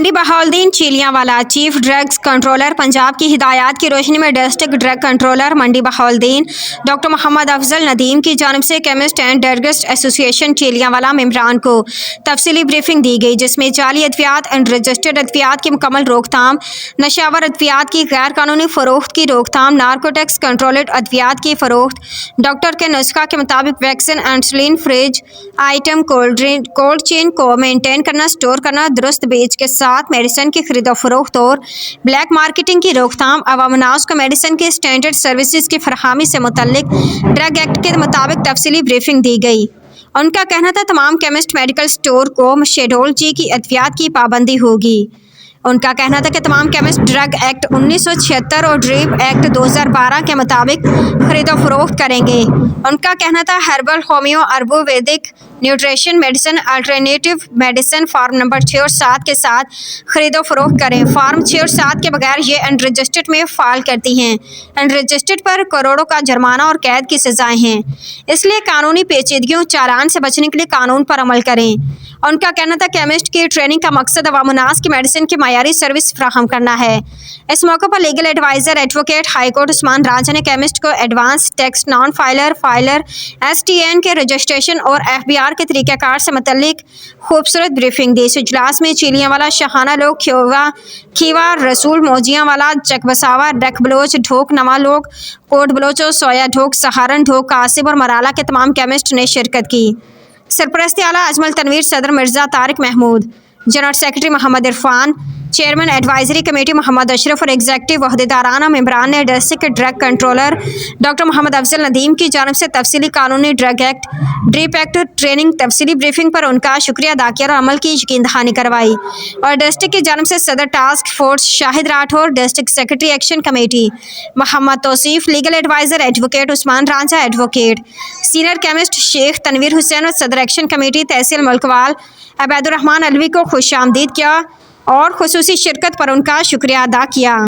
मंडी Bahauddin Chillianwala chief drugs controller Punjab की हिदायत की रोशनी में district drug controller Mandi Bahauddin doctor Mohammad Afzal Nadeem की जानिब से chemist and druggist association Chillianwala मेंबरान को तफसीली ब्रीफिंग दी गई, जिसमें जाली अद्वियात एंड रजिस्टर्ड अद्वियात की मुकम्मल रोकथाम, नशावर अद्वियात की गैर कानूनी फ़रोख्त की रोकथाम, नारकोटिक्स कंट्रोल्ड अद्वियात की फ़रोख्त, डॉक्टर के नुस्खा के मुताबिक vaccine and Saleen fridge item cold chain को मेनटेन करना, स्टोर करना, दुरुस्त बेच के साथ मेडिसिन की खरीदो फरोख्त और ब्लैक मार्केटिंग की रोकथाम, अवाम नास को मेडिसिन की स्टैंडर्ड सर्विसेज की फरहमी से मुतल्लिक ड्रग एक्ट के मुताबिक तफसीली ब्रीफिंग दी गई। उनका कहना था तमाम केमिस्ट मेडिकल स्टोर को शेड्यूल जी की अद्वियात की पाबंदी होगी। उनका कहना था कि तमाम केमिस्ट ड्रग एक्ट 1976 और ड्रीप एक्ट 2012 के मुताबिक खरीदो फरोख्त करेंगे। उनका कहना था herbal, homeo, ayurvedic, nutrition medicine, alternative medicine form number 6 और 7 के साथ खरीदो फरोख्त करें। फार्म 6 और 7 के बगैर ये अनरजिस्टर्ड में फाल करती हैं। अनरजिस्टर्ड पर करोड़ों का जुर्माना और कैद की सजाएं हैं, इसलिए कानूनी पेचीदगियों चालान से बचने के लिए कानून पर अमल करें। उनका कहना था केमिस्ट की ट्रेनिंग का मकसद अवामुन्नास की मेडिसिन की मायारी सर्विस फ्राहम करना है। इस मौके पर legal adviser advocate high court Usman Raja ने केमिस्ट को advance tax, non filer STN के रजिस्ट्रेशन और FBR के तरीक़ाकार से मुतल्लिक खूबसूरत ब्रीफिंग दी। इस इजलास में चिलियांवाला, शाहाना लोग, खीवा, रसूल, मोजियांवाला, चकबसावा, डक बलोच, ढोक, नवा लोग, कोट बलोचो, सोया ढोक, सहारन ढोक, कासिब और मराला के तमाम केमिस्ट ने शिरकत की। सरपरस्ती आला अजमल तनवीर, सदर Mirza Tariq Mahmood, general secretary Mohammad Irfan, chairman advisory committee Mohammad Ashraf और एग्जीक्यूटिव वहदेदाराना मेंबरान ने district drug controller doctor Mohammad Afzal Nadeem की जानिब से तफसीली कानूनी drug act, DRAP act training तफसीली ब्रीफिंग पर उनका शुक्रिया अदा किया और अमल की यकीन दहानी करवाई। और डिस्ट्रिक्ट की जानिब से सदर task force Shahid Rathore, district secretary action committee Mohammad Tauseef, legal adviser advocate Usman Raja, advocate senior chemist Sheikh Tanveer Hussain और सदर एक्शन कमेटी तहसील मुल्कवाल अबैदुर्रहमान अलवी को खुश आमदीद किया और खुसूसी शिरकत पर उनका शुक्रिया अदा किया।